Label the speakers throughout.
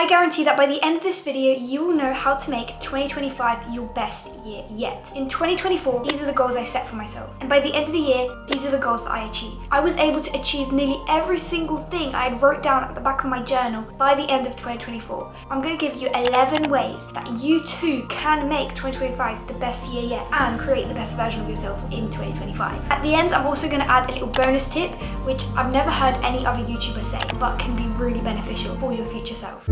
Speaker 1: I guarantee that by the end of this video, you will know how to make 2025 your best year yet. In 2024, these are the goals I set for myself. And by the end of the year, these are the goals that I achieved. I was able to achieve nearly every single thing I had wrote down at the back of my journal by the end of 2024. I'm going to give you 11 ways that you too can make 2025 the best year yet and create the best version of yourself in 2025. At the end, I'm also going to add a little bonus tip, which I've never heard any other YouTuber say, but can be really beneficial for your future self.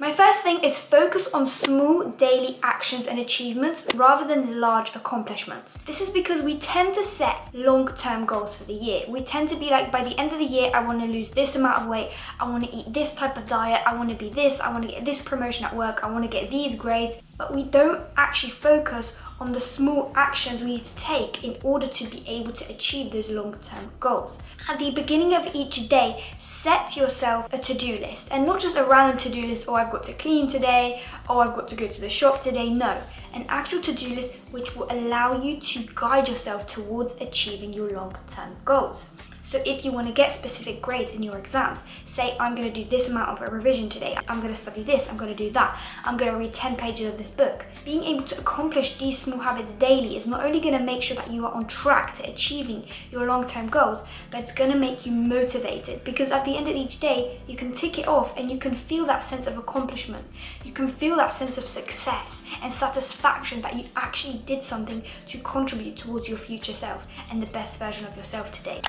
Speaker 1: My first thing is focus on small daily actions and achievements rather than large accomplishments. This is because we tend to set long-term goals for the year. We tend to be like, by the end of the year, I want to lose this amount of weight, I want to eat this type of diet, I want to be this, I want to get this promotion at work, I want to get these grades, but we don't actually focus on the small actions we need to take in order to be able to achieve those long-term goals. At the beginning of each day, set yourself a to-do list, and not just a random to-do list, oh, I've got to clean today, oh, I've got to go to the shop today. No, an actual to-do list which will allow you to guide yourself towards achieving your long-term goals. So if you want to get specific grades in your exams, say I'm going to do this amount of a revision today, I'm going to study this, I'm going to do that, I'm going to read 10 pages of this book. Being able to accomplish these small habits daily is not only going to make sure that you are on track to achieving your long-term goals, but it's going to make you motivated, because at the end of each day, you can tick it off and you can feel that sense of accomplishment. You can feel that sense of success and satisfaction that you actually did something to contribute towards your future self and the best version of yourself today.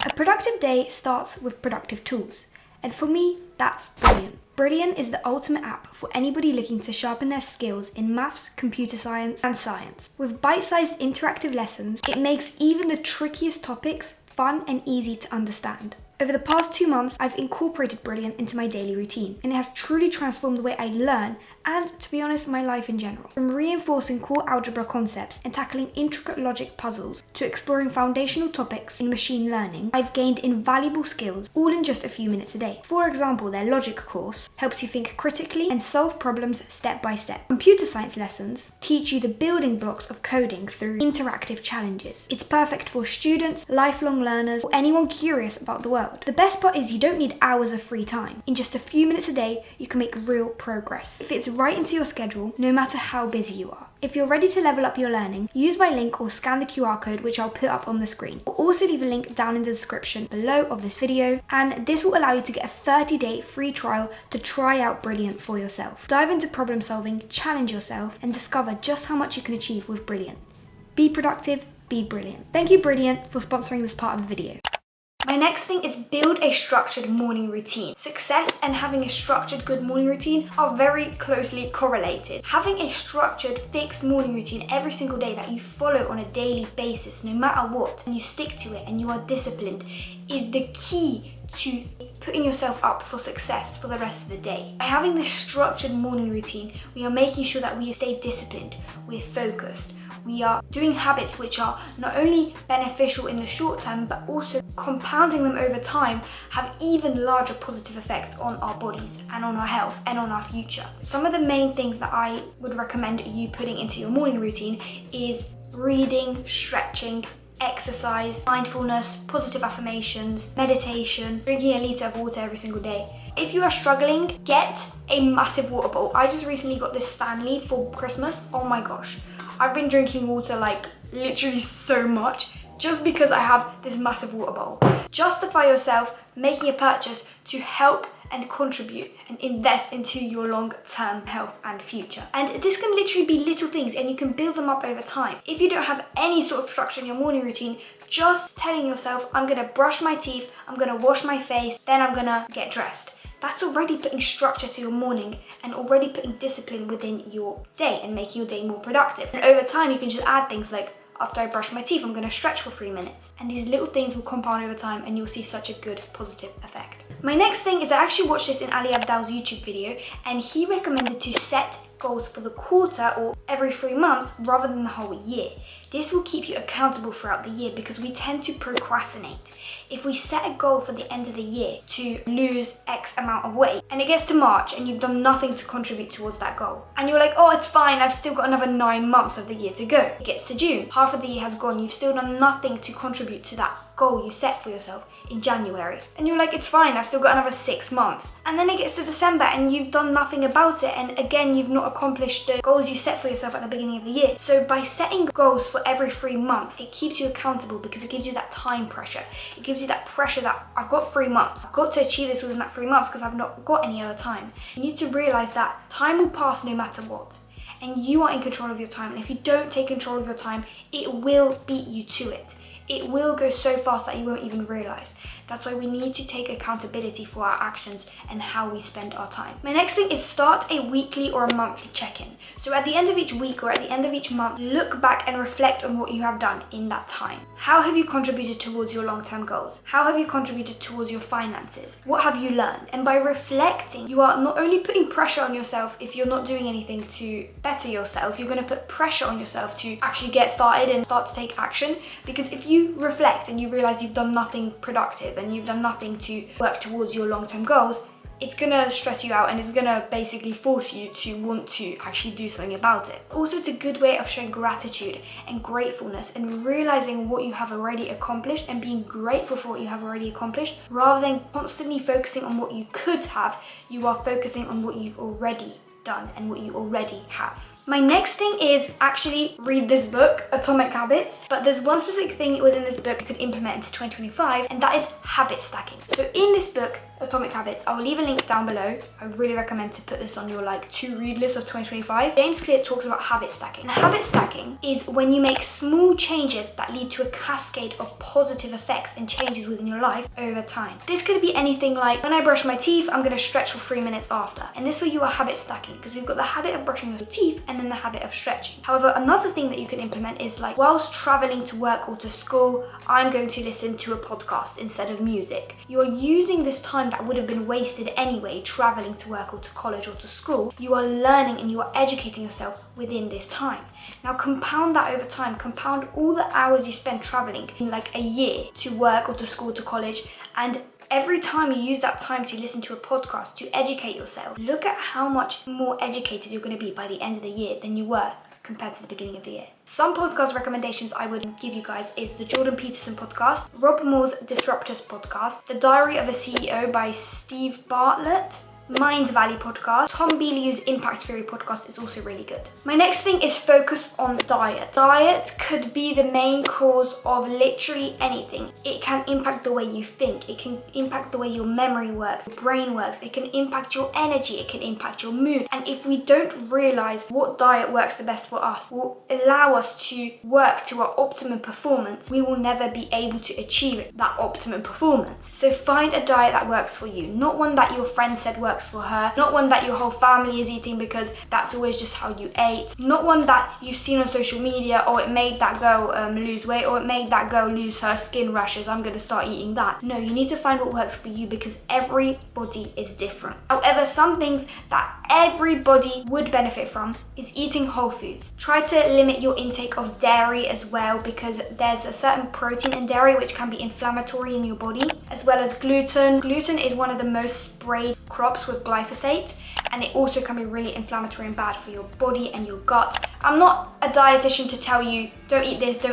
Speaker 1: A productive day starts with productive tools, and for me, that's Brilliant. Brilliant is the ultimate app for anybody looking to sharpen their skills in maths, computer science, and science. With bite-sized interactive lessons, it makes even the trickiest topics fun and easy to understand. Over the past 2 months, I've incorporated Brilliant into my daily routine, and it has truly transformed the way I learn and, to be honest, my life in general. From reinforcing core algebra concepts and tackling intricate logic puzzles to exploring foundational topics in machine learning, I've gained invaluable skills, all in just a few minutes a day. For example, their logic course helps you think critically and solve problems step by step. Computer science lessons teach you the building blocks of coding through interactive challenges. It's perfect for students, lifelong learners, or anyone curious about the world. The best part is you don't need hours of free time. In just a few minutes a day, you can make real progress. It fits right into your schedule, no matter how busy you are. If you're ready to level up your learning, use my link or scan the QR code which I'll put up on the screen. I'll also leave a link down in the description below of this video, and this will allow you to get a 30-day free trial to try out Brilliant for yourself. Dive into problem solving, challenge yourself, and discover just how much you can achieve with Brilliant. Be productive, be brilliant. Thank you, Brilliant, for sponsoring this part of the video. My next thing is build a structured morning routine. Success and having a structured good morning routine are very closely correlated. Having a structured fixed morning routine every single day that you follow on a daily basis, no matter what, and you stick to it and you are disciplined, is the key to putting yourself up for success for the rest of the day. By having this structured morning routine, we are making sure that we stay disciplined, we're focused, we are doing habits which are not only beneficial in the short term, but also compounding them over time have even larger positive effects on our bodies and on our health and on our future. Some of the main things that I would recommend you putting into your morning routine is reading, stretching, exercise, mindfulness, positive affirmations, meditation, drinking a litre of water every single day. If you are struggling, get a massive water bottle. I just recently got this Stanley for Christmas. Oh my gosh. I've been drinking water like literally so much just because I have this massive water bowl. Justify yourself making a purchase to help and contribute and invest into your long-term health and future. And this can literally be little things, and you can build them up over time. If you don't have any sort of structure in your morning routine, just telling yourself, I'm gonna brush my teeth, I'm gonna wash my face, then I'm gonna get dressed. That's already putting structure to your morning and already putting discipline within your day and making your day more productive. And over time, you can just add things like, after I brush my teeth, I'm going to stretch for 3 minutes. And these little things will compound over time and you'll see such a good positive effect. My next thing is I actually watched this in Ali Abdal's YouTube video, and he recommended to set goals for the quarter or every 3 months rather than the whole year. This will keep you accountable throughout the year because we tend to procrastinate. If we set a goal for the end of the year to lose X amount of weight and it gets to March and you've done nothing to contribute towards that goal, and you're like, oh, it's fine, I've still got another 9 months of the year to go. It gets to June, half of the year has gone, you've still done nothing to contribute to that goal you set for yourself. in January. And you're like, it's fine, I've still got another 6 months. And then it gets to December and you've done nothing about it. And again, you've not accomplished the goals you set for yourself at the beginning of the year. So by setting goals for every 3 months, it keeps you accountable because it gives you that time pressure. It gives you that pressure that I've got 3 months. I've got to achieve this within that 3 months because I've not got any other time. You need to realize that time will pass no matter what. And you are in control of your time. And if you don't take control of your time, it will beat you to it. It will go so fast that you won't even realize. That's why we need to take accountability for our actions and how we spend our time. My next thing is start a weekly or a monthly check-in. So at the end of each week or at the end of each month, look back and reflect on what you have done in that time. How have you contributed towards your long-term goals? How have you contributed towards your finances? What have you learned? And by reflecting, you are not only putting pressure on yourself if you're not doing anything to better yourself, you're going to put pressure on yourself to actually get started and start to take action. Because if you reflect and you realize you've done nothing productive and you've done nothing to work towards your long-term goals, it's gonna stress you out and it's gonna basically force you to want to actually do something about it. Also, it's a good way of showing gratitude and gratefulness and realizing what you have already accomplished and being grateful for what you have already accomplished. Rather than constantly focusing on what you could have, you are focusing on what you've already done and what you already have. My next thing is actually read this book, Atomic Habits, but there's one specific thing within this book you could implement into 2025, and that is habit stacking. So in this book, Atomic Habits, I'll leave a link down below. I would really recommend to put this on your to-read list of 2025. James Clear talks about habit stacking. And habit stacking is when you make small changes that lead to a cascade of positive effects and changes within your life over time. This could be anything like, when I brush my teeth, I'm gonna stretch for 3 minutes after. And this way you are habit stacking because we've got the habit of brushing your teeth and then the habit of stretching. However, another thing that you can implement is whilst traveling to work or to school, I'm going to listen to a podcast instead of music. You are using this time that would have been wasted anyway, traveling to work or to college or to school. You are learning and you are educating yourself within this time. Now compound that over time. Compound all the hours you spend traveling in a year to work or to school, to college, and every time you use that time to listen to a podcast, to educate yourself, look at how much more educated you're going to be by the end of the year than you were compared to the beginning of the year. Some podcast recommendations I would give you guys is the Jordan Peterson podcast, Rob Moore's Disruptors podcast, The Diary of a CEO by Steve Bartlett, Mind Valley podcast, Tom Bilyeu's Impact Theory podcast is also really good. My next thing is focus on diet. Diet could be the main cause of literally anything. It can impact the way you think. It can impact the way your memory works, your brain works. It can impact your energy. It can impact your mood. And if we don't realize what diet works the best for us, will allow us to work to our optimum performance, we will never be able to achieve that optimum performance. So find a diet that works for you, not one that your friend said works for her, not one that your whole family is eating because that's always just how you ate, not one that you've seen on social media, or it made that girl lose weight, or it made that girl lose her skin rashes, I'm gonna start eating that. No, you need to find what works for you because everybody is different. However, some things that everybody would benefit from is eating whole foods. Try to limit your intake of dairy as well because there's a certain protein in dairy which can be inflammatory in your body, as well as gluten. Gluten is one of the most sprayed crops with glyphosate, and it also can be really inflammatory and bad for your body and your gut. I'm not a dietitian to tell you don't eat this,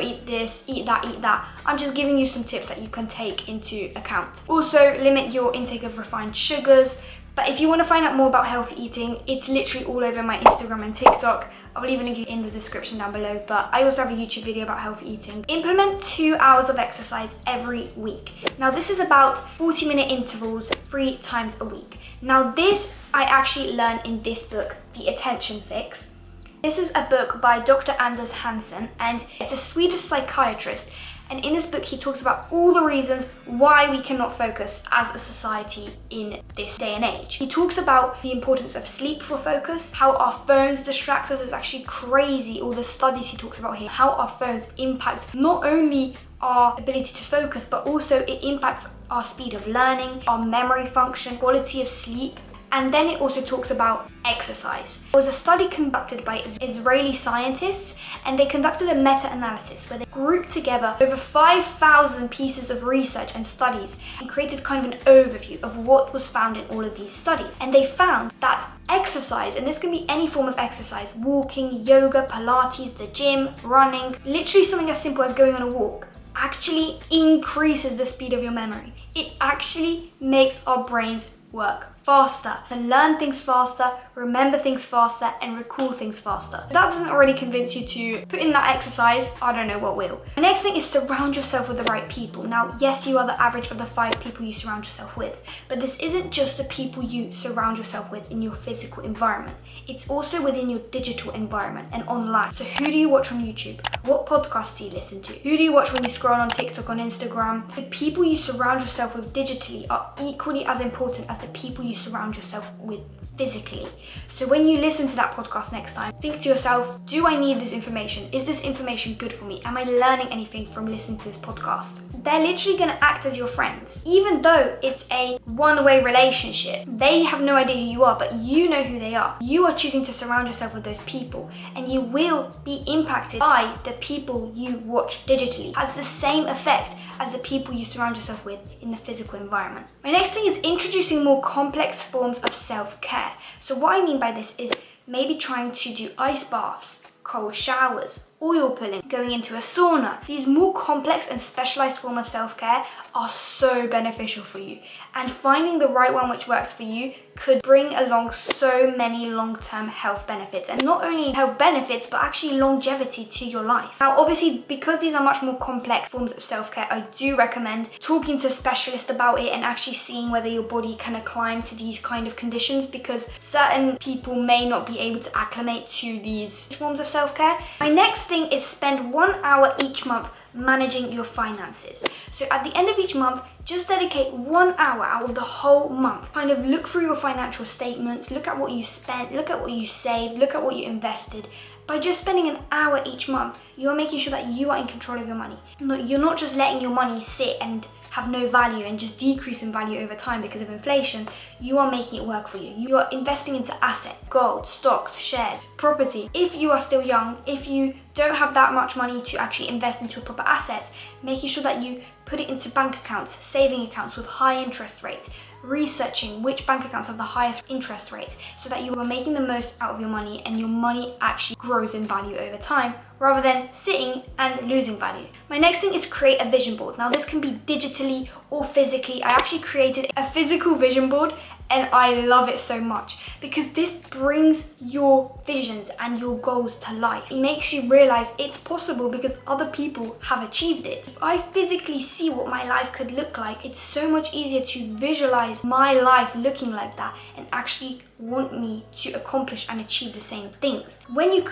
Speaker 1: eat that. I'm just giving you some tips that you can take into account. Also, limit your intake of refined sugars. But if you want to find out more about healthy eating, it's literally all over my Instagram and TikTok. I'll leave a link in the description down below, but I also have a YouTube video about healthy eating. Implement 2 hours of exercise every week. Now this is about 40-minute intervals 3 times a week. Now this I actually learned in this book, The Attention Fix. This is a book by Dr. Anders Hansen, and it's a Swedish psychiatrist. And in this book, he talks about all the reasons why we cannot focus as a society in this day and age. He talks about the importance of sleep for focus, how our phones distract us. It's actually crazy, all the studies he talks about here, how our phones impact not only our ability to focus, but also it impacts our speed of learning, our memory function, quality of sleep. And then it also talks about exercise. There was a study conducted by Israeli scientists, and they conducted a meta-analysis where they grouped together over 5,000 pieces of research and studies and created kind of an overview of what was found in all of these studies. And they found that exercise, and this can be any form of exercise, walking, yoga, Pilates, the gym, running, literally something as simple as going on a walk, actually increases the speed of your memory. It actually makes our brains work faster, to learn things faster, remember things faster, and recall things faster. If that doesn't already convince you to put in that exercise, I don't know what will. The next thing is surround yourself with the right people. Now, yes, you are the average of the 5 people you surround yourself with, but this isn't just the people you surround yourself with in your physical environment. It's also within your digital environment and online. So who do you watch on YouTube? What podcasts do you listen to? Who do you watch when you scroll on TikTok, on Instagram? The people you surround yourself with digitally are equally as important as the people you surround yourself with physically. So when you listen to that podcast next time, think to yourself, do I need this information? Is this information good for me? Am I learning anything from listening to this podcast? They're literally going to act as your friends. Even though it's a one-way relationship, they have no idea who you are, but you know who they are. You are choosing to surround yourself with those people, and you will be impacted by the people you watch digitally. It has the same effect as the people you surround yourself with in the physical environment. My next thing is introducing more complex forms of self-care. So what I mean by this is maybe trying to do ice baths, cold showers, oil pulling, going into a sauna. These more complex and specialized forms of self-care are so beneficial for you, and finding the right one which works for you could bring along so many long-term health benefits, and not only health benefits but actually longevity to your life. Now obviously, because these are much more complex forms of self-care, I do recommend talking to a specialist about it and actually seeing whether your body can acclimate to these kind of conditions, because certain people may not be able to acclimate to these forms of self-care. My next thing is spend 1 hour each month managing your finances. So at the end of each month, just dedicate 1 hour out of the whole month. Kind of look through your financial statements, look at what you spent, look at what you saved, look at what you invested. By just spending an hour each month, you are making sure that you are in control of your money. You're not just letting your money sit and have no value and just decrease in value over time because of inflation. You are making it work for you. You are investing into assets, gold, stocks, shares, property. If you are still young, if you don't have that much money to actually invest into a proper asset, making sure that you put it into bank accounts, saving accounts with high interest rates, researching which bank accounts have the highest interest rates so that you are making the most out of your money and your money actually grows in value over time rather than sitting and losing value. My next thing is create a vision board. Now this can be digitally or physically. I actually created a physical vision board and I love it so much because this brings your visions and your goals to life. It makes you realize it's possible because other people have achieved it. If I physically see what my life could look like, it's so much easier to visualize my life looking like that and actually want me to accomplish and achieve the same things. When you